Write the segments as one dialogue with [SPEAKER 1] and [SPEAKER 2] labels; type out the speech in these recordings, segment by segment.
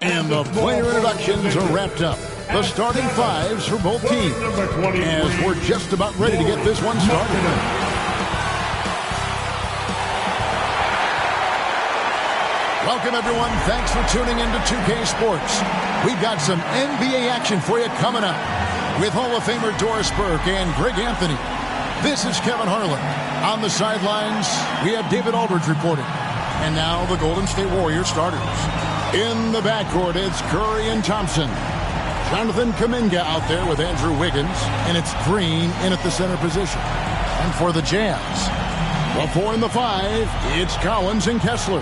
[SPEAKER 1] And the player introductions are wrapped up. The starting fives for both teams, as we're just about ready to get this one started. Welcome, everyone. Thanks for tuning in to 2K Sports. We've got some NBA action for you coming up with Hall of Famer Doris Burke and Greg Anthony. This is Kevin Harlan. On the sidelines, we have David Aldridge reporting. And now the Golden State Warriors starters. In the backcourt, it's Curry and Thompson. Jonathan Kuminga out there with Andrew Wiggins, and it's Green in at the center position. And for the Jazz, the 4 and the 5, it's Collins and Kessler.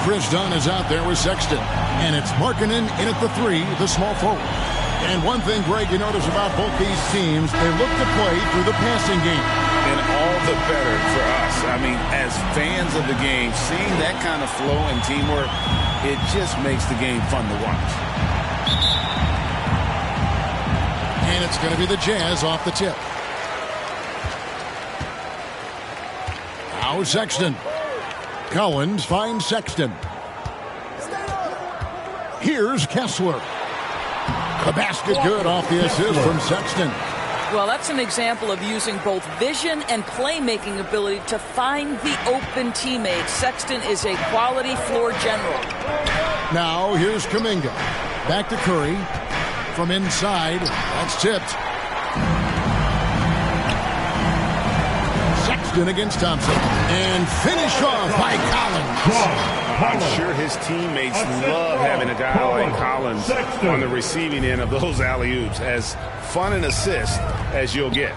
[SPEAKER 1] Chris Dunn is out there with Sexton, and it's Markkanen in at the 3, the small forward. And one thing, Greg, you notice about both these teams, they look to play through the passing game.
[SPEAKER 2] And all the better for us. I mean, as fans of the game, seeing that kind of flow and teamwork, it just makes the game fun to watch.
[SPEAKER 1] And it's going to be the Jazz off the tip. Now Sexton. Collins finds Sexton. Here's Kessler. The basket good off the assist from Sexton.
[SPEAKER 3] Well, that's an example of using both vision and playmaking ability to find the open teammates. Sexton is a quality floor general.
[SPEAKER 1] Now here's Kuminga. Back to Curry. From inside, that's tipped. Sexton against Thompson. And finish off by Collins.
[SPEAKER 2] I'm sure his teammates love having a guy like Collins on the receiving end of those alley-oops. As fun an assist as you'll get.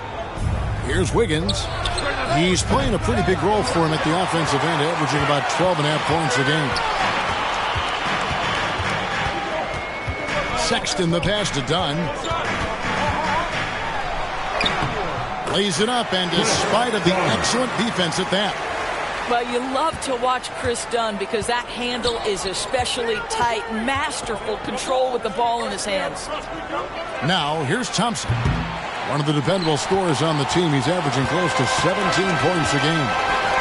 [SPEAKER 1] Here's Wiggins. He's playing a pretty big role for him at the offensive end, averaging about 12.5 points a game. Sexton, the pass to Dunn. Lays it up, and despite of the excellent defense at that.
[SPEAKER 3] Well, you love to watch Chris Dunn because that handle is especially tight. Masterful control with the ball in his hands.
[SPEAKER 1] Now, here's Thompson. One of the dependable scorers on the team. He's averaging close to 17 points a game.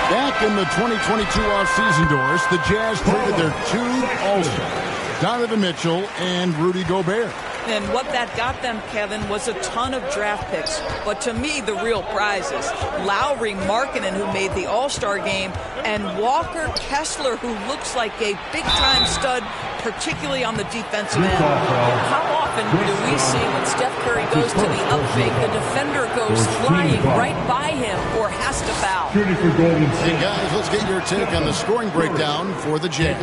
[SPEAKER 1] Back in the 2022 offseason, Doris, the Jazz traded their 2 All-Stars, Donovan Mitchell and Rudy Gobert.
[SPEAKER 3] And what that got them, Kevin, was a ton of draft picks. But to me, the real prizes, Lowry Markkanen, who made the All-Star game, and Walker Kessler, who looks like a big-time stud particularly on the defensive end. How often do we see when Steph Curry goes to the up fake, the defender goes flying right by him or has to foul?
[SPEAKER 1] Hey, guys, let's get your take on the scoring breakdown for the Jazz.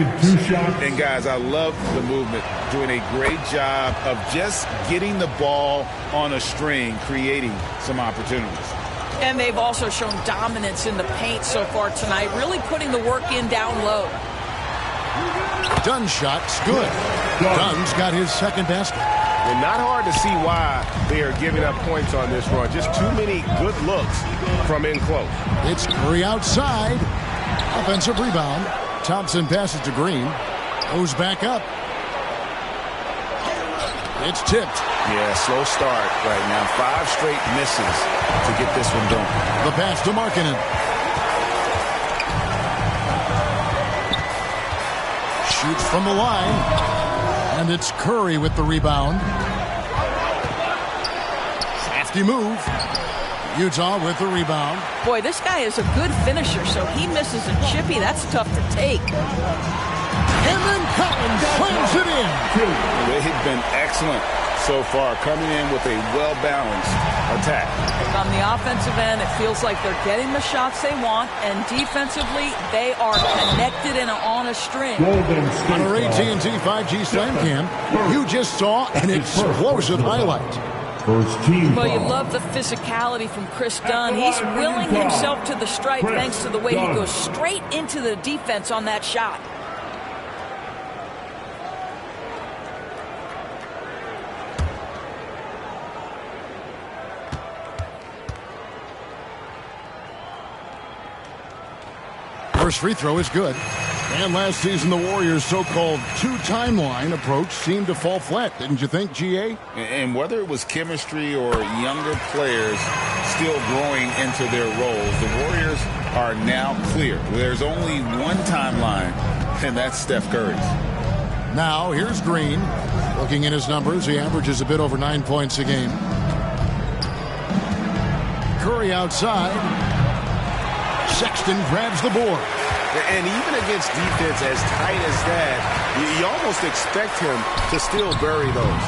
[SPEAKER 2] And, guys, I love the movement, doing a great job of just getting the ball on a string, creating some opportunities.
[SPEAKER 3] And they've also shown dominance in the paint so far tonight, really putting the work in down low.
[SPEAKER 1] Dunn's shot's good. Dunn's got his second basket.
[SPEAKER 4] And not hard to see why they are giving up points on this run. Just too many good looks from in close.
[SPEAKER 1] It's Curry outside. Offensive rebound. Thompson passes to Green. Goes back up. It's tipped.
[SPEAKER 2] Yeah, slow start right now. 5 straight misses to get this one done.
[SPEAKER 1] The pass to Markkanen. Shoots from the line. And it's Curry with the rebound. Crafty move. Utah with the rebound.
[SPEAKER 3] Boy, this guy is a good finisher, so he misses a chippy. That's tough to take.
[SPEAKER 1] And then Collins slams it in.
[SPEAKER 2] They've been excellent so far, coming in with a well-balanced attack.
[SPEAKER 3] On the offensive end, it feels like they're getting the shots they want, and defensively, they are connected and on a string.
[SPEAKER 1] On our AT&T 5G Slam Cam, you just saw an explosive highlight.
[SPEAKER 3] Well, you love the physicality from Chris Dunn. He's willing himself to the stripe thanks to the way he goes straight into the defense on that shot.
[SPEAKER 1] First free throw is good. And last season, the Warriors' so-called two-timeline approach seemed to fall flat, didn't you think, GA?
[SPEAKER 2] And whether it was chemistry or younger players still growing into their roles, the Warriors are now clear. There's only one timeline, and that's Steph Curry's.
[SPEAKER 1] Now, here's Green. Looking at his numbers, he averages a bit over 9 points a game. Curry outside. Sexton grabs the board.
[SPEAKER 4] And even against defense as tight as that, you almost expect him to still bury those.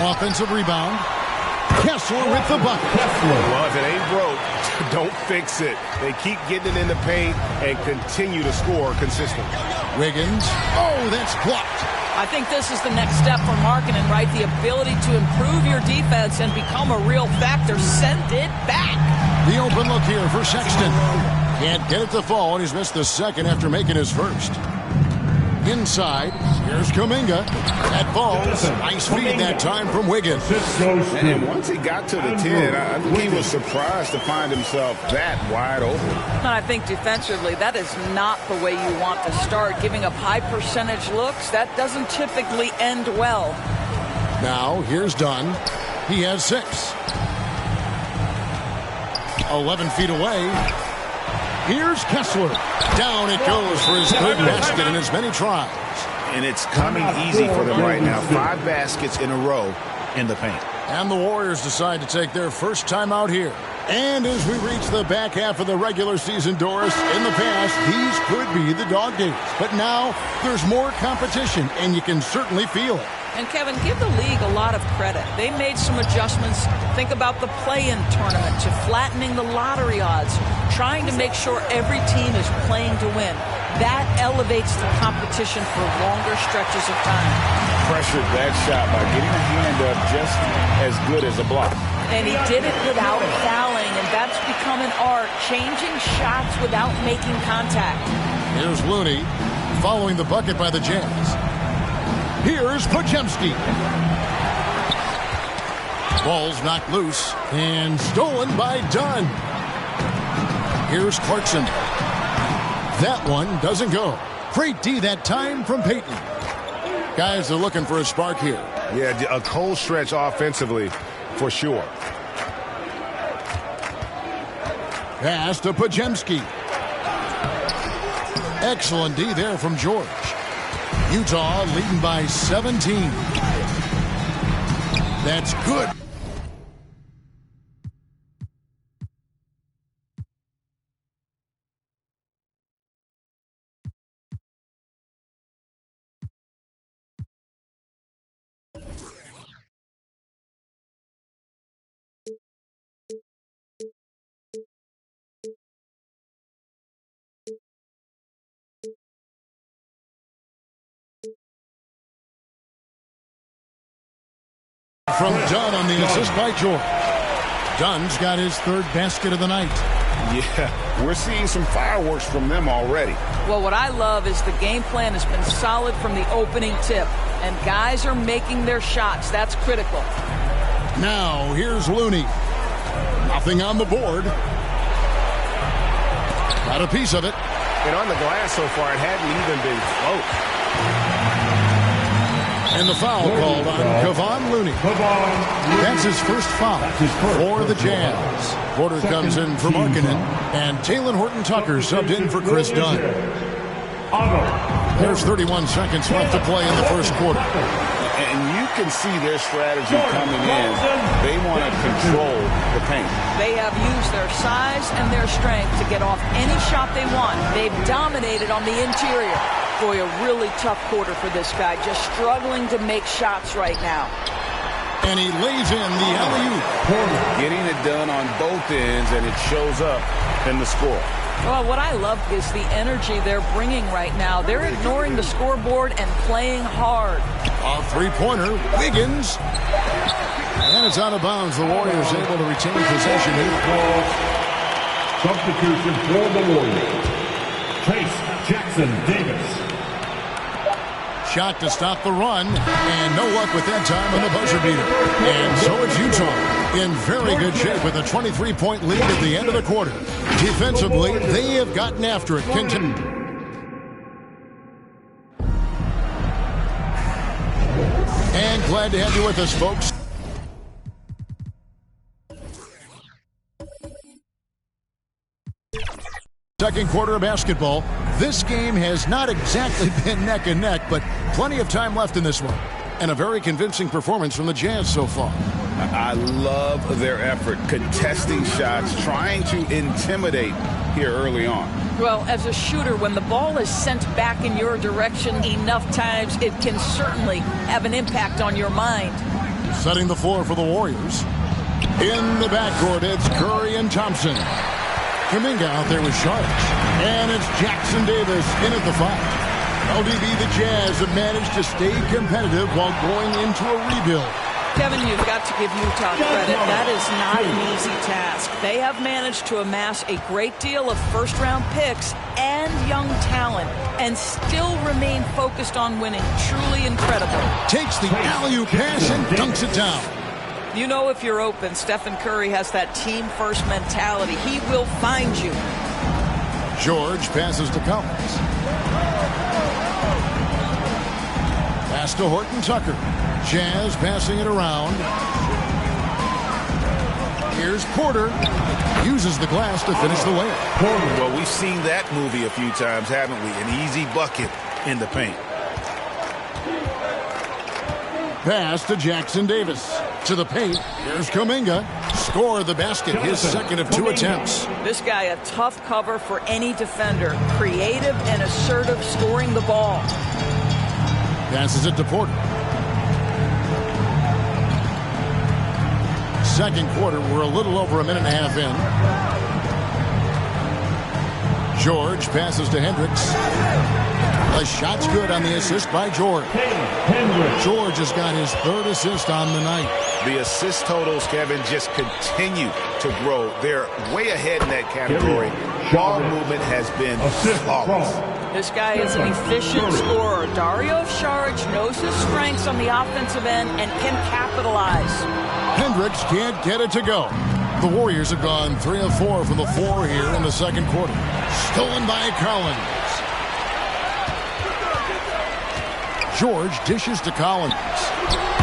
[SPEAKER 1] Offensive rebound. Kessler with the bucket.
[SPEAKER 4] Well, if it ain't broke, don't fix it. They keep getting it in the paint and continue to score consistently.
[SPEAKER 1] Wiggins. Oh, that's blocked.
[SPEAKER 3] I think this is the next step for Markkanen, right? The ability to improve your defense and become a real factor. Send it back.
[SPEAKER 1] The open look here for Sexton. Can't get it to fall, and he's missed the second after making his first. Inside, here's Kuminga. That falls. Nice feed that time from Wiggins.
[SPEAKER 2] And once he got to the 10, I think he was surprised to find himself that wide open.
[SPEAKER 3] I think defensively, that is not the way you want to start. Giving up high percentage looks, that doesn't typically end well.
[SPEAKER 1] Now, here's Dunn. He has 6. 11 feet away. Here's Kessler. Down it goes for his third basket in as many tries.
[SPEAKER 2] And it's coming easy for them right now. 5 baskets in a row in the paint.
[SPEAKER 1] And the Warriors decide to take their first time out here. And as we reach the back half of the regular season, Doris, in the past, these could be the dog days. But now there's more competition, and you can certainly feel it.
[SPEAKER 3] And, Kevin, give the league a lot of credit. They made some adjustments. Think about the play-in tournament, to flattening the lottery odds, trying to make sure every team is playing to win. That elevates the competition for longer stretches of time.
[SPEAKER 2] Pressured that shot by getting a hand up just as good as a block.
[SPEAKER 3] And he did it without fouling, and that's become an art, changing shots without making contact.
[SPEAKER 1] Here's Looney following the bucket by the Jazz. Here's Podziemski. Ball's knocked loose and stolen by Dunn. Here's Clarkson. That one doesn't go. Great D that time from Payton. Guys are looking for a spark here.
[SPEAKER 4] Yeah, a cold stretch offensively for sure.
[SPEAKER 1] Pass to Podziemski. Excellent D there from George. Utah leading by 17. That's good. From Dunn on the assist by George. Dunn's got his third basket of the night.
[SPEAKER 2] Yeah, we're seeing some fireworks from them already.
[SPEAKER 3] Well, what I love is the game plan has been solid from the opening tip, and guys are making their shots. That's critical.
[SPEAKER 1] Now, here's Looney. Nothing on the board. Got a piece of it.
[SPEAKER 4] And on the glass so far, it hadn't even been close.
[SPEAKER 1] And the foul called on Kevon Looney. That's his first foul for the Jazz. Porter comes in for Markkanen, and Talen Horton-Tucker subbed in for Chris Dunn. There's 31 seconds left to play in the first quarter.
[SPEAKER 2] And you can see their strategy coming in. They want to control the paint.
[SPEAKER 3] They have used their size and their strength to get off any shot they want. They've dominated on the interior. Boy, a really tough quarter for this guy, just struggling to make shots right now.
[SPEAKER 1] And he lays in the alley-oop.
[SPEAKER 2] Getting it done on both ends, and it shows up in the score.
[SPEAKER 3] Well, what I love is the energy they're bringing right now. They're ignoring the scoreboard and playing hard.
[SPEAKER 1] A three-pointer, Wiggins. And it's out of bounds. The Warriors able to retain possession here.
[SPEAKER 5] Substitution for the Warriors. Chase Jackson-Davis.
[SPEAKER 1] Shot to stop the run, and no luck with that time on the buzzer beater. And so it's Utah in very good shape with a 23-point lead at the end of the quarter. Defensively, they have gotten after it. And glad to have you with us, folks. Second quarter of basketball. This game has not exactly been neck and neck, but plenty of time left in this one. And a very convincing performance from the Jazz so far.
[SPEAKER 2] I love their effort, contesting shots, trying to intimidate here early on.
[SPEAKER 3] Well, as a shooter, when the ball is sent back in your direction enough times, it can certainly have an impact on your mind.
[SPEAKER 1] Setting the floor for the Warriors. In the backcourt, it's Curry and Thompson. Kuminga out there with Sharks. And it's Jackson Davis in at the foul. LDB, the Jazz have managed to stay competitive while going into a rebuild.
[SPEAKER 3] Kevin, you've got to give Utah credit. That is not an easy task. They have managed to amass a great deal of first-round picks and young talent and still remain focused on winning. Truly incredible.
[SPEAKER 1] Takes the alley-oop pass and dunks it down.
[SPEAKER 3] You know if you're open, Stephen Curry has that team-first mentality. He will find you.
[SPEAKER 1] George passes to Collins. Pass to Horton-Tucker. Jazz passing it around. Here's Porter. Uses the glass to finish the layup.
[SPEAKER 2] Well, we've seen that movie a few times, haven't we? An easy bucket in the paint.
[SPEAKER 1] Pass to Jackson Davis. To the paint. Here's Kuminga. Score the basket. His second of two attempts.
[SPEAKER 3] This guy a tough cover for any defender. Creative and assertive scoring the ball.
[SPEAKER 1] Passes it to Porter. Second quarter, we're a little over a minute and a half in. George passes to Hendricks. The shot's good on the assist by George. George has got his third assist on the night.
[SPEAKER 2] The assist totals, Kevin, just continue to grow. They're way ahead in that category. Ball movement has been flawless.
[SPEAKER 3] This guy is an efficient scorer. Dario Saric knows his strengths on the offensive end and can capitalize.
[SPEAKER 1] Hendricks can't get it to go. The Warriors have gone 3 of 4 from the floor here in the second quarter. Stolen by Collins. George dishes to Collins.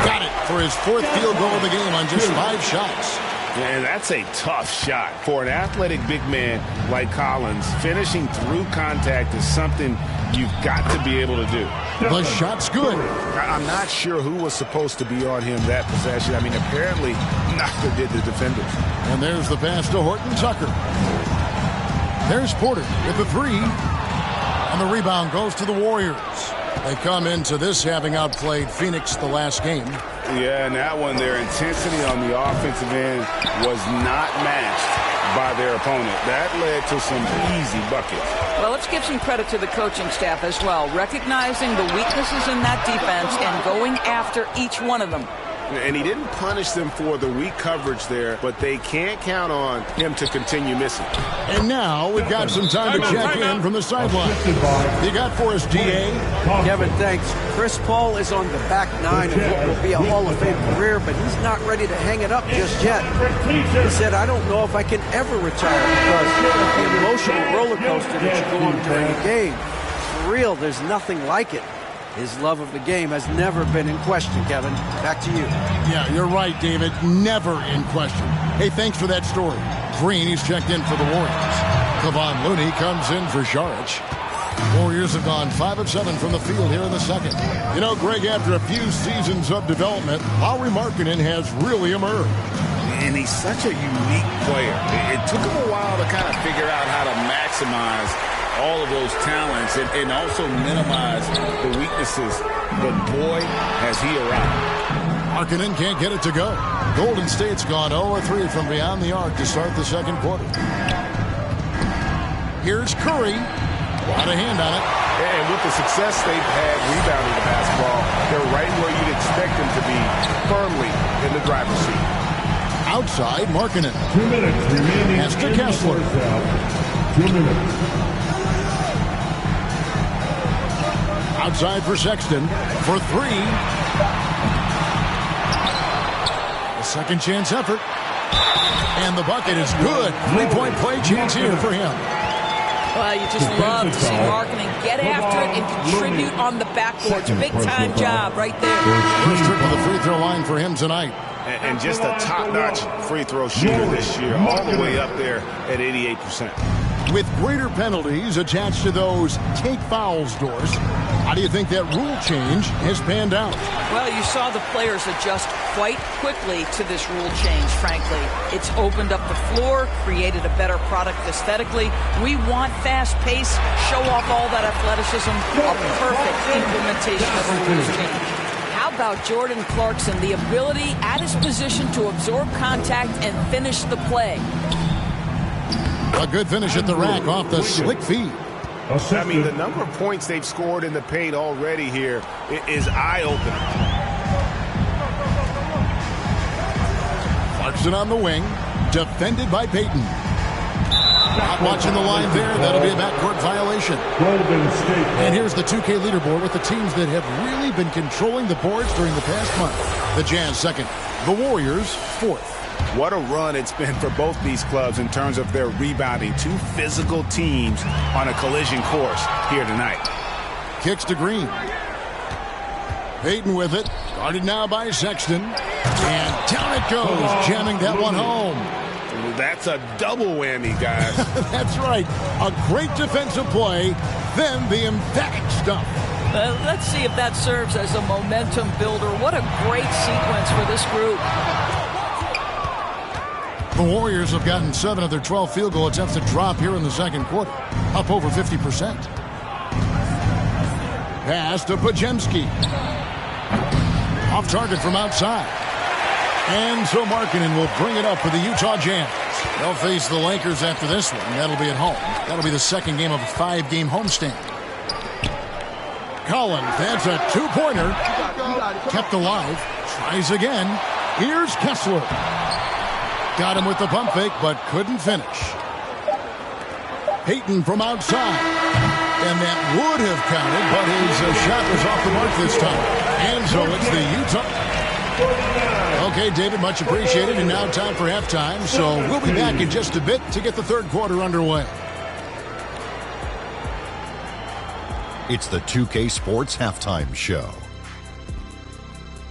[SPEAKER 1] Got it for his fourth field goal of the game on just 5 shots.
[SPEAKER 4] And that's a tough shot for an athletic big man like Collins. Finishing through contact is something you've got to be able to do.
[SPEAKER 1] The shot's good.
[SPEAKER 2] I'm not sure who was supposed to be on him that possession. I mean, apparently neither did the defenders.
[SPEAKER 1] And there's the pass to Horton-Tucker. There's Porter with the three. And the rebound goes to the Warriors. They come into this having outplayed Phoenix the last game.
[SPEAKER 2] Yeah, and that one, their intensity on the offensive end was not matched by their opponent. That led to some easy buckets.
[SPEAKER 3] Well, let's give some credit to the coaching staff as well, recognizing the weaknesses in that defense and going after each one of them.
[SPEAKER 4] And he didn't punish them for the weak coverage there, but they can't count on him to continue missing.
[SPEAKER 1] And now we've got some time to check in from the sideline. You got for us, D.A.?
[SPEAKER 6] Kevin, thanks. Chris Paul is on the back nine of what will be a Hall of Fame career, but he's not ready to hang it up just yet. He said, I don't know if I can ever retire because the emotional roller coaster that you go on during a game, for real, there's nothing like it. His love of the game has never been in question, Kevin. Back to you.
[SPEAKER 1] Yeah, you're right, David. Never in question. Hey, thanks for that story. Green, he's checked in for the Warriors. Kevon Looney comes in for Saric. Warriors have gone 5 of 7 from the field here in the second. You know, Greg, after a few seasons of development, Lauri Markkanen has really emerged.
[SPEAKER 2] And he's such a unique player. It took him a while to kind of figure out how to maximize all of those talents and also minimize the weaknesses. But boy, has he arrived.
[SPEAKER 1] Markkanen can't get it to go. Golden State's gone 0-3 from beyond the arc to start the second quarter. Here's Curry. Got a hand on it.
[SPEAKER 4] And with the success they've had rebounding the basketball, they're right where you'd expect them to be, firmly in the driver's seat.
[SPEAKER 1] Outside, Markkanen.
[SPEAKER 5] 2 minutes remaining.
[SPEAKER 1] Pass to Kessler.
[SPEAKER 5] 2 minutes.
[SPEAKER 1] Outside for Sexton for 3. A second chance effort. And the bucket is good. 3-point play chance here for him.
[SPEAKER 3] Well, you just love to see Markkanen get after it and contribute on the backboard. Big-time job right there.
[SPEAKER 1] First trip to the free throw line for him tonight.
[SPEAKER 4] And just a top-notch free throw shooter this year, all the way up there at 88%.
[SPEAKER 1] With greater penalties attached to those take fouls doors, how do you think that rule change has panned out?
[SPEAKER 3] Well, you saw the players adjust quite quickly to this rule change, frankly. It's opened up the floor, created a better product aesthetically. We want fast pace, show off all that athleticism, a perfect implementation of the rules change. How about Jordan Clarkson, the ability at his position to absorb contact and finish the play?
[SPEAKER 1] A good finish at the rack off the slick feed.
[SPEAKER 4] I mean, the number of points they've scored in the paint already here is eye-opening.
[SPEAKER 1] Clarkson on the wing, defended by Payton. Not watching the line there. That'll be a backcourt violation. And here's the 2K leaderboard with the teams that have really been controlling the boards during the past month. The Jazz second, the Warriors fourth.
[SPEAKER 4] What a run it's been for both these clubs in terms of their rebounding. Two physical teams on a collision course here tonight.
[SPEAKER 1] Kicks to Green. Payton with it. Guarded now by Sexton. And down it goes, jamming that one home.
[SPEAKER 4] That's a double whammy, guys.
[SPEAKER 1] That's right. A great defensive play, then the emphatic stuff.
[SPEAKER 3] Let's see if that serves as a momentum builder. What a great sequence for this group.
[SPEAKER 1] The Warriors have gotten 7 of their 12 field goal attempts to drop here in the second quarter, up over 50%. Pass to Podziemski. Off target from outside. And so Markkanen will bring it up for the Utah Jazz. They'll face the Lakers after this one. That'll be at home. That'll be the second game of a 5-game homestand. Collins, that's a 2-pointer. Kept alive. Tries again. Here's Kessler. Got him with the pump fake, but couldn't finish. Payton from outside. And that would have counted, but his shot was off the mark this time. And so it's the Utah. Okay, David, much appreciated. And now time for halftime. So we'll be back in just a bit to get the third quarter underway.
[SPEAKER 7] It's the 2K Sports Halftime Show.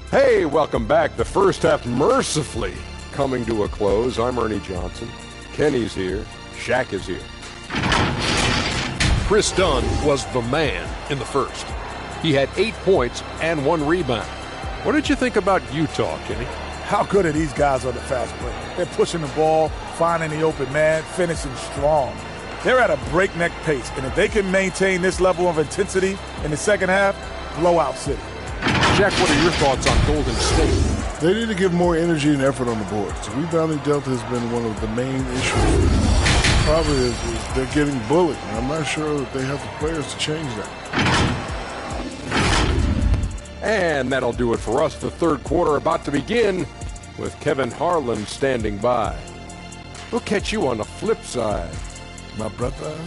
[SPEAKER 8] Hey, welcome back. The first half mercifully coming to a close. I'm Ernie Johnson. Kenny's here. Shaq is here. Chris Dunn was the man in the first. He had 8 points and 1 rebound. What did you think about Utah, Kenny?
[SPEAKER 9] How good are these guys on the fast break? They're pushing the ball, finding the open man, finishing strong. They're at a breakneck pace, and if they can maintain this level of intensity in the second half, blowout city.
[SPEAKER 8] Jack, what are your thoughts on Golden State?
[SPEAKER 10] They need to give more energy and effort on the boards. The rebounding delta has been one of the main issues. Probably is they're getting bullied, and I'm not sure that they have the players to change that.
[SPEAKER 8] And that'll do it for us. The third quarter about to begin with Kevin Harlan standing by. We'll catch you on the flip side, my brother.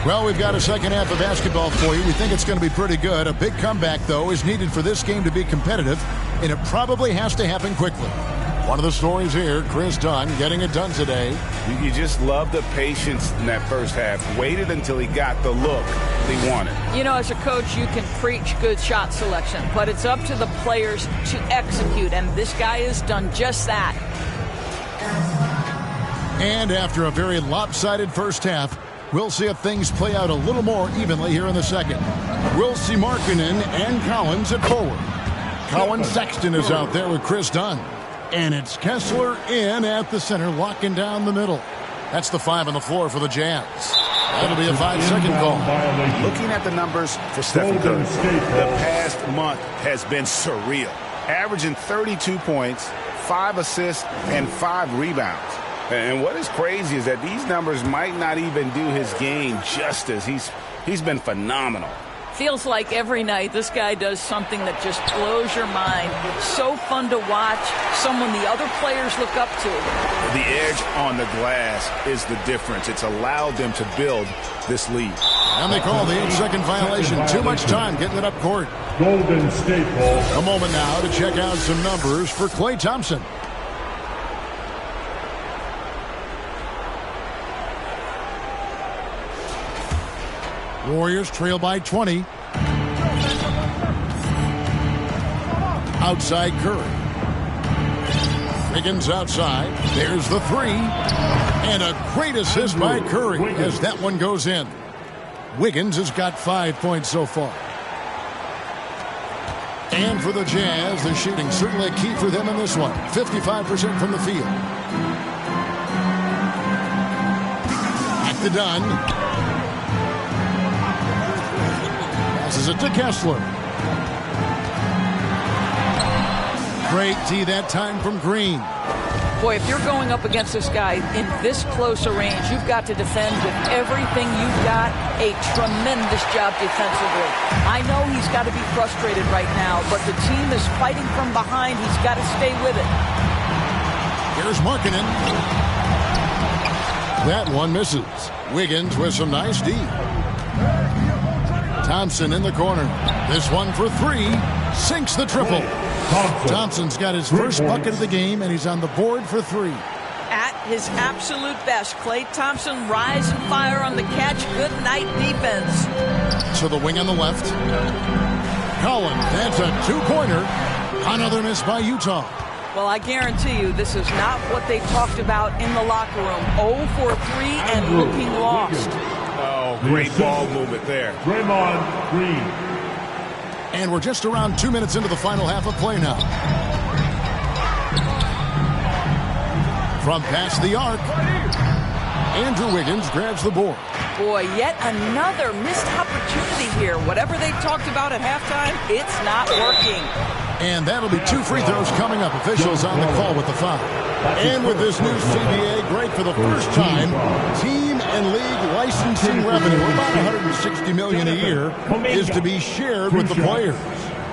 [SPEAKER 1] Well, we've got a second half of basketball for you. We think it's going to be pretty good. A big comeback, though, is needed for this game to be competitive, and it probably has to happen quickly. One of the stories here, Chris Dunn getting it done today.
[SPEAKER 4] You just love the patience in that first half. Waited until he got the look he wanted.
[SPEAKER 3] You know, as a coach, you can preach good shot selection, but it's up to the players to execute, and this guy has done just that.
[SPEAKER 1] And after a very lopsided first half, we'll see if things play out a little more evenly here in the second. We'll see Markkanen and Collins at forward. Colin Sexton is out there with Chris Dunn. And it's Kessler in at the center, locking down the middle. That's the 5 on the floor for the Jazz. That'll be a 5-second call.
[SPEAKER 4] Looking at the numbers for Stephen Curry, the past month has been surreal. Averaging 32 points, 5 assists, and 5 rebounds. And what is crazy is that these numbers might not even do his game justice. He's been phenomenal.
[SPEAKER 3] Feels like every night this guy does something that just blows your mind. So fun to watch, someone the other players look up to.
[SPEAKER 4] The edge on the glass is the difference. It's allowed them to build this lead.
[SPEAKER 1] And they call the 8-second violation. Too much time getting it up court.
[SPEAKER 5] Golden State ball.
[SPEAKER 1] A moment now to check out some numbers for Klay Thompson. Warriors trail by 20. Outside Curry. Wiggins outside. There's the 3. And a great assist by Curry as that one goes in. Wiggins has got 5 points so far. And for the Jazz, the shooting certainly a key for them in this one. 55% from the field. Back to Dunn. Passes it to Kessler. Great D that time from Green.
[SPEAKER 3] Boy, if you're going up against this guy in this close a range, you've got to defend with everything you've got. A tremendous job defensively. I know he's got to be frustrated right now, but the team is fighting from behind. He's got to stay with it.
[SPEAKER 1] Here's Markkanen. That one misses. Wiggins with some nice D. Thompson in the corner. This one for 3. Sinks the triple. Thompson's got his first bucket of the game, and he's on the board for 3.
[SPEAKER 3] At his absolute best, Klay Thompson rise and fire on the catch. Good night defense.
[SPEAKER 1] To the wing on the left. Collins, that's a 2-pointer. Another miss by Utah.
[SPEAKER 3] Well, I guarantee you this is not what they talked about in the locker room. 0 for 3 and looking lost.
[SPEAKER 4] Oh, great ball movement there.
[SPEAKER 5] Draymond Green.
[SPEAKER 1] And we're just around 2 minutes into the final half of play now. From past the arc, Andrew Wiggins grabs the board.
[SPEAKER 3] Boy, yet another missed opportunity here. Whatever they talked about at halftime, it's not working.
[SPEAKER 1] And that'll be 2 free throws coming up. Officials on the call with the foul. And with this new CBA, great for the first time, team and league licensing revenue, about $160 million a year, is to be shared with the players.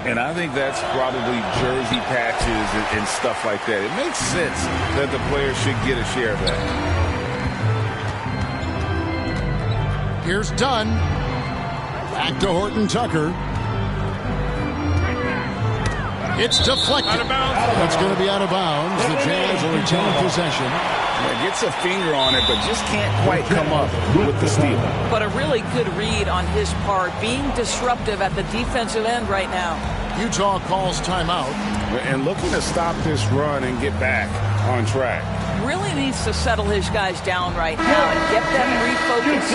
[SPEAKER 2] And I think that's probably jersey patches and stuff like that. It makes sense that the players should get a share of that.
[SPEAKER 1] Here's Dunn. Back to Horton Tucker. It's deflected.
[SPEAKER 4] Out of bounds.
[SPEAKER 1] That's going to be out of bounds. The Jazz will retain possession.
[SPEAKER 2] Yeah, gets a finger on it, but just can't quite come up with the steal.
[SPEAKER 3] But a really good read on his part, being disruptive at the defensive end right now.
[SPEAKER 1] Utah calls timeout.
[SPEAKER 4] And looking to stop this run and get back on track.
[SPEAKER 3] Really needs to settle his guys down right now and get them refocused.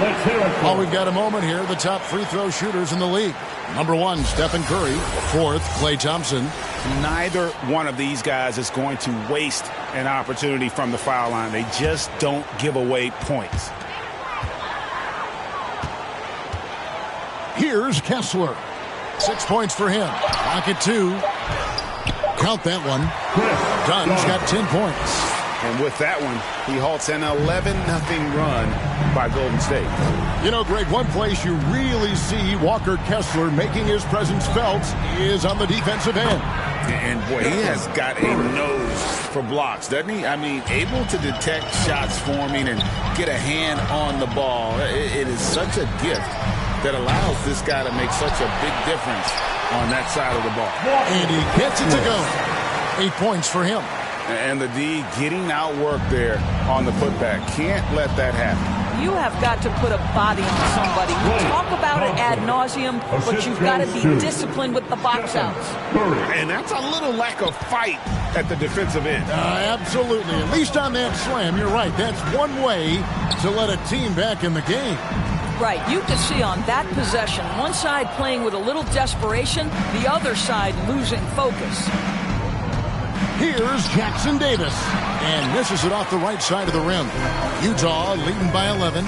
[SPEAKER 5] Let's hear it.
[SPEAKER 1] Well, we've got a moment here. The top free throw shooters in the league. Number 1, Stephen Curry. 4th, Klay Thompson.
[SPEAKER 4] Neither one of these guys is going to waste an opportunity from the foul line. They just don't give away points.
[SPEAKER 1] Here's Kessler. 6 points for him. Pocket 2. Count that one. Dunn's got 10 points.
[SPEAKER 4] And with that one, he halts an 11-0 run by Golden State.
[SPEAKER 1] You know, Greg, one place you really see Walker Kessler making his presence felt is on the defensive end.
[SPEAKER 2] And, boy, he has got a nose for blocks, doesn't he? I mean, able to detect shots forming and get a hand on the ball. It is such a gift that allows this guy to make such a big difference on that side of the ball.
[SPEAKER 1] And he gets it to go. 8 points for him.
[SPEAKER 4] And the D getting outworked there on the putback. Can't let that happen.
[SPEAKER 3] You have got to put a body on somebody. We talk about it ad nauseum, but you've got to be disciplined with the box outs.
[SPEAKER 4] And that's a little lack of fight at the defensive end.
[SPEAKER 1] Absolutely. At least on that slam, you're right. That's one way to let a team back in the game.
[SPEAKER 3] Right. You can see on that possession, one side playing with a little desperation, the other side losing focus.
[SPEAKER 1] Here's Jackson Davis, and misses it off the right side of the rim. Utah leading by 11.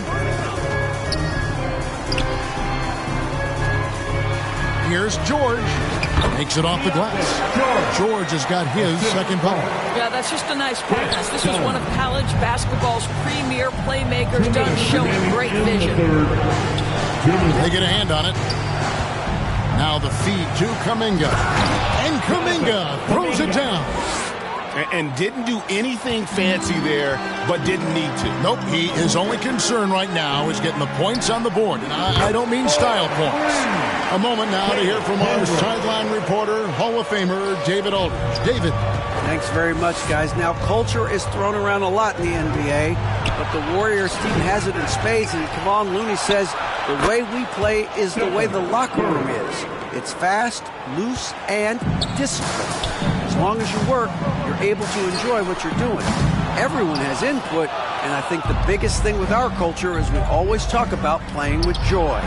[SPEAKER 1] Here's George. Makes it off the glass. George has got his second foul.
[SPEAKER 3] Yeah, that's just a nice pass. This is one of college basketball's premier playmakers, done showing great vision.
[SPEAKER 1] They get a hand on it. Now the feed to Kuminga. And Kuminga throws it down.
[SPEAKER 4] And didn't do anything fancy there, but didn't need to.
[SPEAKER 1] Nope, his only concern right now is getting the points on the board. And I don't mean style points. A moment now to hear from our sideline reporter, Hall of Famer David Aldridge. David.
[SPEAKER 6] Thanks very much, guys. Now, culture is thrown around a lot in the NBA, but the Warriors team has it in spades, and Kevon Looney says the way we play is the way the locker room is. It's fast, loose, and disciplined. As long as you work, you're able to enjoy what you're doing. Everyone has input, and I think the biggest thing with our culture is we always talk about playing with joy.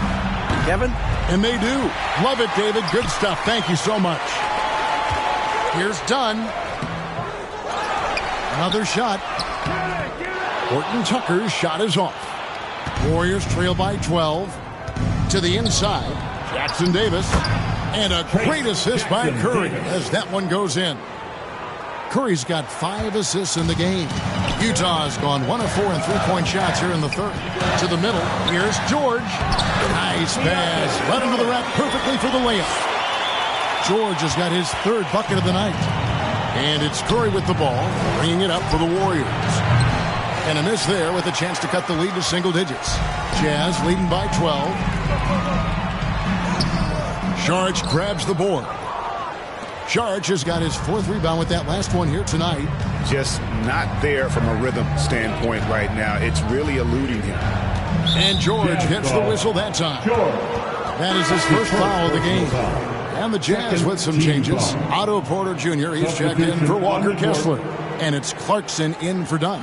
[SPEAKER 6] Kevin?
[SPEAKER 1] And they do. Love it, David. Good stuff. Thank you so much. Here's Dunn. Another shot. Horton Tucker's shot is off. Warriors trail by 12. To the inside, Jackson Davis. And a great assist by Curry as that one goes in. Curry's got 5 assists in the game. Utah's gone 1 of 4 in three-point shots here in the third. To the middle, here's George. Nice pass. Right into the rack perfectly for the layup. George has got his third bucket of the night. And it's Curry with the ball, bringing it up for the Warriors. And a miss there with a chance to cut the lead to single digits. Jazz leading by 12. Saric grabs the board. Saric has got his 4th rebound with that last one here tonight.
[SPEAKER 4] Just not there from a rhythm standpoint right now. It's really eluding him.
[SPEAKER 1] And George gets the whistle that time. That is his first foul of the game. And the Jazz with some changes. Otto Porter Jr., he's checked in for Walker Kessler. And it's Clarkson in for Dunn.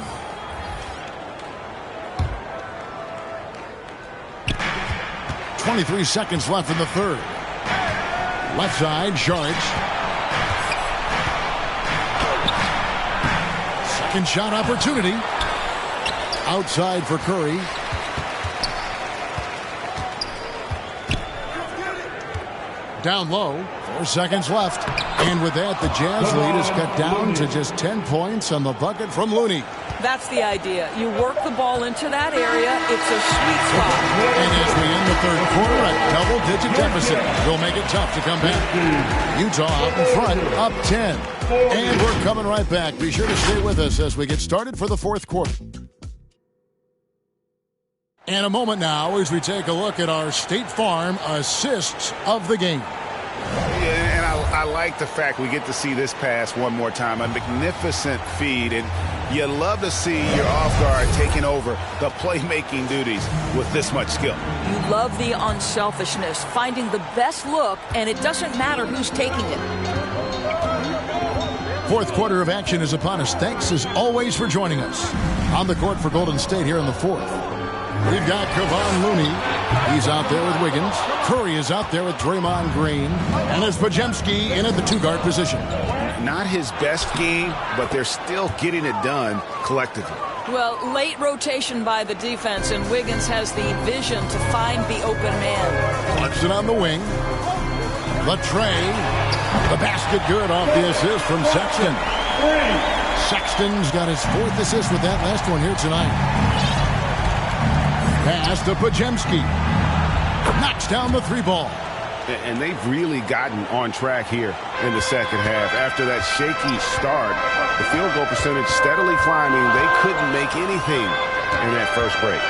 [SPEAKER 1] .23 seconds left in the third. Left side, Saric. Second shot opportunity. Outside for Curry. Down low. 4 seconds left. And with that, the Jazz lead is cut down to just 10 points on the bucket from Looney.
[SPEAKER 3] That's the idea. You work the ball into that area. It's a sweet spot.
[SPEAKER 1] And as we end the third quarter, a double-digit deficit will make it tough to come back. Utah out in front, up 10. And we're coming right back. Be sure to stay with us as we get started for the fourth quarter. And a moment now as we take a look at our State Farm assists of the game.
[SPEAKER 4] Yeah, and I like the fact we get to see this pass one more time. A magnificent feed, and you love to see your off guard taking over the playmaking duties with this much skill.
[SPEAKER 3] You love the unselfishness, finding the best look, and it doesn't matter who's taking it.
[SPEAKER 1] Fourth quarter of action is upon us. Thanks as always for joining us. On the court for Golden State here in the fourth. We've got Kevon Looney. He's out there with Wiggins. Curry is out there with Draymond Green. And it's Podziemski in at the 2-guard position.
[SPEAKER 4] Not his best game, but they're still getting it done collectively.
[SPEAKER 3] Well, late rotation by the defense, and Wiggins has the vision to find the open man.
[SPEAKER 1] Clarkson on the wing. Latre. The basket good off the assist from Sexton. Sexton's got his 4th assist with that last one here tonight. Pass to Podziemski. Knocks down the 3-ball.
[SPEAKER 4] And they've really gotten on track here in the second half. After that shaky start, the field goal percentage steadily climbing. They couldn't make anything in that first break.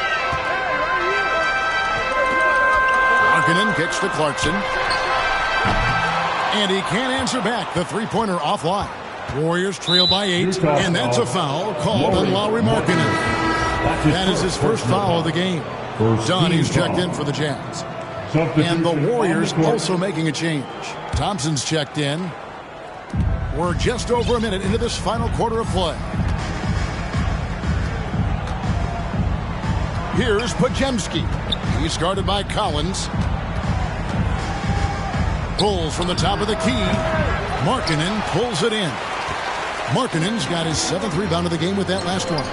[SPEAKER 1] Markkanen kicks to Clarkson. And he can't answer back. The 3-pointer offline. Warriors trail by 8. And that's a foul called on Lauri Markkanen. That is his first foul of the game. Dunn, he's checked in for the Jazz. And the Warriors also making a change. Thompson's checked in. We're just over a minute into this final quarter of play. Here's Podziemski. He's guarded by Collins. Pulls from the top of the key. Markkanen pulls it in. Markkanen's got his 7th rebound of the game with that last one.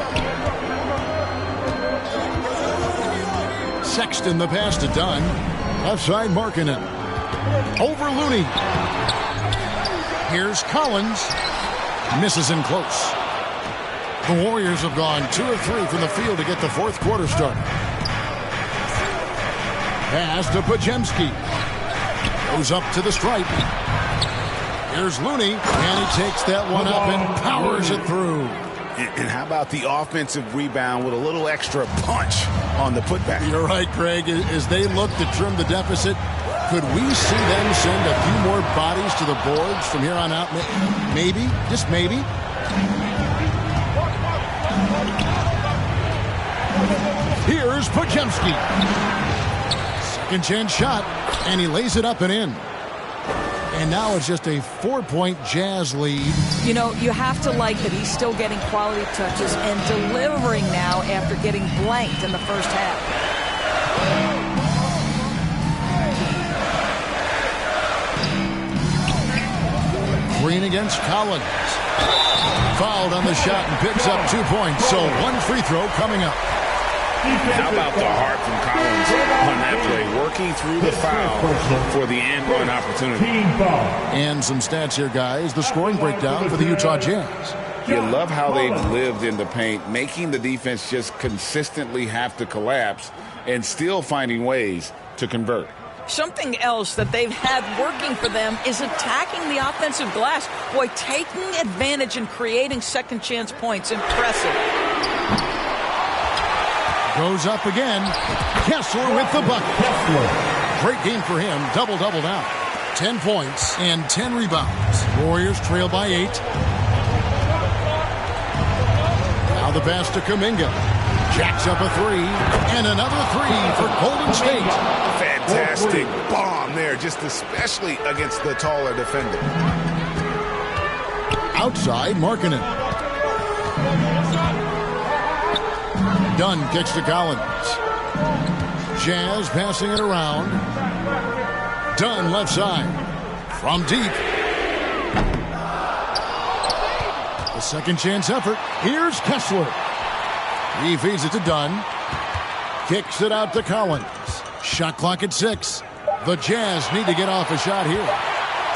[SPEAKER 1] Sexton the pass to Dunn. Left side Markkanen. Over Looney. Here's Collins. Misses in close. The Warriors have gone 2 of 3 from the field to get the 4th quarter started. Pass to Podziemski. Goes up to the stripe. Here's Looney, and he takes that one up and powers it through.
[SPEAKER 4] And how about the offensive rebound with a little extra punch on the putback?
[SPEAKER 1] You're right, Craig. As they look to trim the deficit, could we see them send a few more bodies to the boards from here on out? Maybe, just maybe. Here's Podziemski. Second chance shot, and he lays it up and in. And now it's just a 4-point Jazz lead.
[SPEAKER 3] You know, you have to like that he's still getting quality touches and delivering now after getting blanked in the first half.
[SPEAKER 1] Green against Collins. Fouled on the shot and picks up 2 points. So 1 free throw coming up.
[SPEAKER 4] How about the heart from Collins on that play, working through the foul for the end-run opportunity.
[SPEAKER 1] And some stats here, guys. The scoring breakdown for the Utah Jazz.
[SPEAKER 2] You love how they've lived in the paint, making the defense just consistently have to collapse and still finding ways to convert.
[SPEAKER 3] Something else that they've had working for them is attacking the offensive glass. Boy, taking advantage and creating second chance points. Impressive.
[SPEAKER 1] Goes up again. Kessler with the bucket. Great game for him. Double-double now. 10 points and 10 rebounds. Warriors trail by 8. Now the pass to Kuminga. Jacks up a 3. And another 3 for Golden State.
[SPEAKER 4] Fantastic bomb there, just especially against the taller defender.
[SPEAKER 1] Outside, Markkanen. Dunn kicks to Collins. Jazz passing it around. Dunn left side. From deep. The second chance effort. Here's Kessler. He feeds it to Dunn. Kicks it out to Collins. Shot clock at 6. The Jazz need to get off a shot here.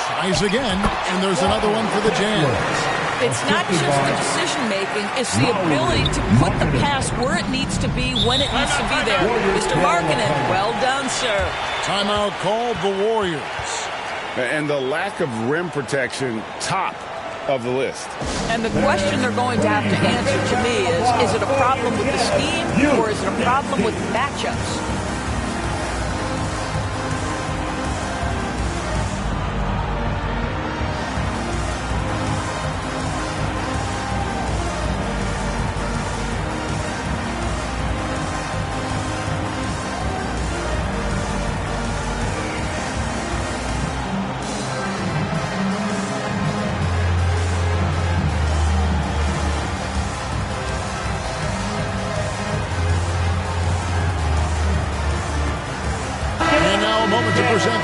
[SPEAKER 1] Tries again, and there's another one for the Jazz.
[SPEAKER 3] It's not just the decision-making, it's the ability to put the pass where it needs to be when it needs to be there. Mr. Markkanen, well done, sir.
[SPEAKER 1] Timeout called the Warriors.
[SPEAKER 4] And the lack of rim protection, top of the list.
[SPEAKER 3] And the question they're going to have to answer to me is it a problem with the scheme or is it a problem with matchups?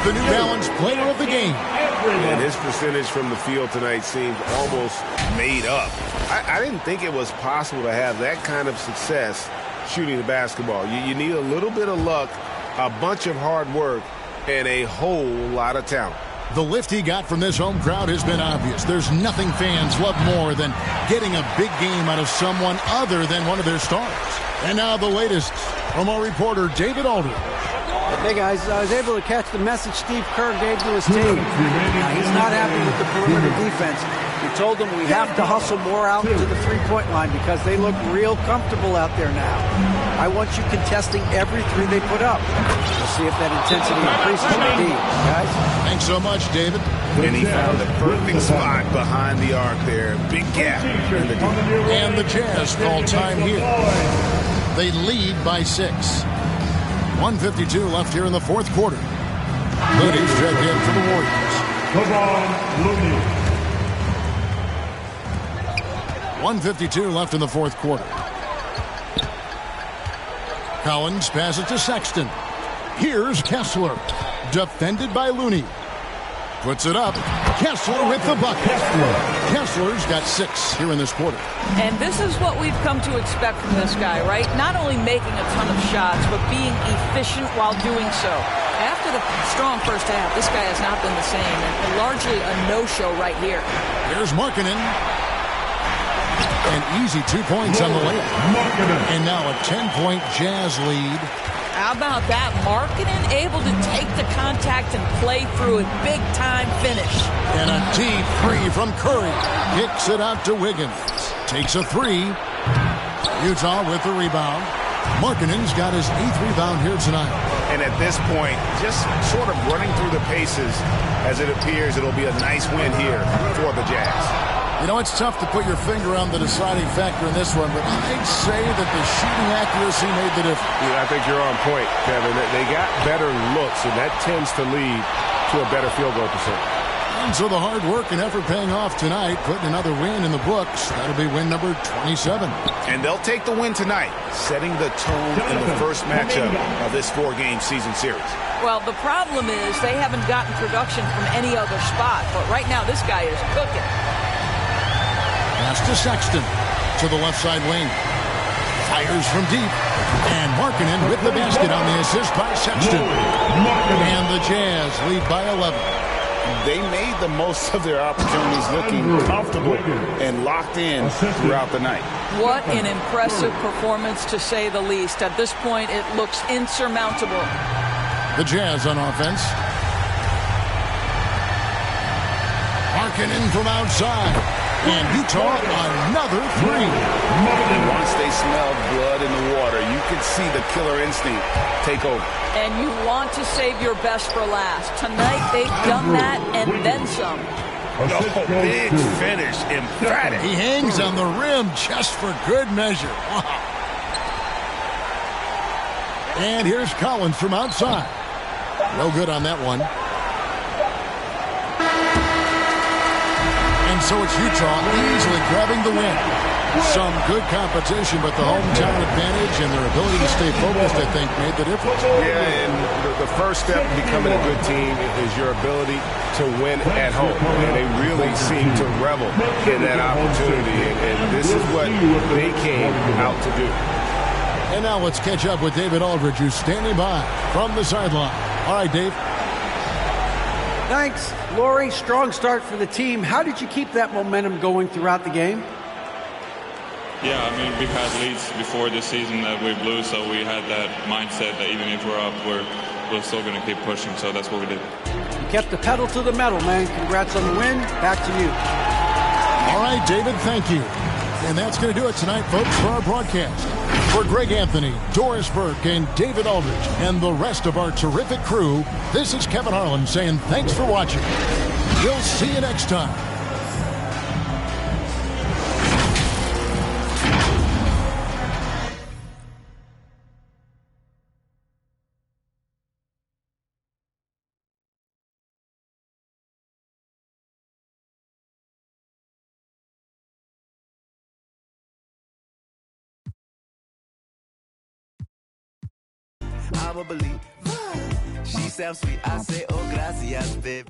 [SPEAKER 1] The New Balance player of the game.
[SPEAKER 4] And his percentage from the field tonight seems almost made up. I didn't think it was possible to have that kind of success shooting the basketball. You need a little bit of luck, a bunch of hard work, and a whole lot of talent.
[SPEAKER 1] The lift he got from this home crowd has been obvious. There's nothing fans love more than getting a big game out of someone other than one of their stars. And now the latest from our reporter, David Aldridge.
[SPEAKER 6] Hey guys, I was able to catch the message Steve Kerr gave to his team. Now, he's not happy with the perimeter defense. He told them we have to hustle more out to the three-point line because they look real comfortable out there now. I want you contesting every three they put up. We'll see if that intensity increases indeed, guys.
[SPEAKER 1] Thanks so much, David.
[SPEAKER 4] And he found the perfect spot behind the arc there. Big gap in the defense.
[SPEAKER 1] And the Jazz call time here. They lead by 6. 1:52 left here in the fourth quarter. Looney's checked in for the Warriors.
[SPEAKER 5] Come on, Looney.
[SPEAKER 1] 1:52 left in the fourth quarter. Collins passes to Sexton. Here's Kessler. Defended by Looney. Puts it up. Kessler with the bucket. Kessler's got 6 here in this quarter.
[SPEAKER 3] And this is what we've come to expect from this guy, right? Not only making a ton of shots, but being efficient while doing so. After the strong first half, this guy has not been the same, and largely a no-show right here.
[SPEAKER 1] Here's Markkanen. An easy 2 points on the layup. And now a 10-point Jazz lead.
[SPEAKER 3] How about that? Markkanen able to take the contact and play through it. Big-time finish.
[SPEAKER 1] And a deep three from Curry. Kicks it out to Wiggins. Takes a 3. Utah with the rebound. Markkanen's got his 8th rebound here tonight.
[SPEAKER 4] And at this point, just sort of running through the paces as it appears it'll be a nice win here for the Jazz.
[SPEAKER 1] You know, it's tough to put your finger on the deciding factor in this one, but I'd say that the shooting accuracy made the difference.
[SPEAKER 11] Yeah, I think you're on point, Kevin. They got better looks, and that tends to lead to a better field goal percentage.
[SPEAKER 1] And so the hard work and effort paying off tonight, putting another win in the books. That'll be win number 27.
[SPEAKER 4] And they'll take the win tonight, setting the tone in the first matchup of this 4-game season series.
[SPEAKER 3] Well, the problem is they haven't gotten production from any other spot, but right now this guy is cooking.
[SPEAKER 1] Pass to Sexton. To the left side wing. Fires from deep. And Markkanen with the basket on the assist by Sexton. And the Jazz lead by 11.
[SPEAKER 2] They made the most of their opportunities, looking comfortable and locked in throughout the night.
[SPEAKER 3] What an impressive performance, to say the least. At this point, it looks insurmountable.
[SPEAKER 1] The Jazz on offense. Markkanen from outside. And Utah another 3.
[SPEAKER 2] And once they smelled blood in the water, you could see the killer instinct take over.
[SPEAKER 3] And you want to save your best for last. Tonight they've done that and then some.
[SPEAKER 4] Oh, big finish, emphatic.
[SPEAKER 1] He hangs on the rim just for good measure. Wow. And here's Collins from outside. No good on that one. And so it's Utah easily grabbing the win. Some good competition, but the hometown advantage and their ability to stay focused, I think, made the difference.
[SPEAKER 11] Yeah, and the first step in becoming a good team is your ability to win at home. And they really seem to revel in that opportunity, and this is what they came out to do.
[SPEAKER 1] And now let's catch up with David Aldridge, who's standing by from the sideline. All right, Dave.
[SPEAKER 6] Thanks, Laurie. Strong start for the team. How did you keep that momentum going throughout the game?
[SPEAKER 12] Yeah, I mean, we've had leads before this season that we blew, so we had that mindset that even if we're up, we're still going to keep pushing, so that's what we did.
[SPEAKER 6] You kept the pedal to the metal, man. Congrats on the win. Back to you.
[SPEAKER 1] All right, David, thank you. And that's going to do it tonight, folks, for our broadcast. For Greg Anthony, Doris Burke, and David Aldridge, and the rest of our terrific crew, this is Kevin Harlan saying thanks for watching. We'll see you next time.
[SPEAKER 13] I'm a believer. She sounds sweet. I say, oh, gracias, babe.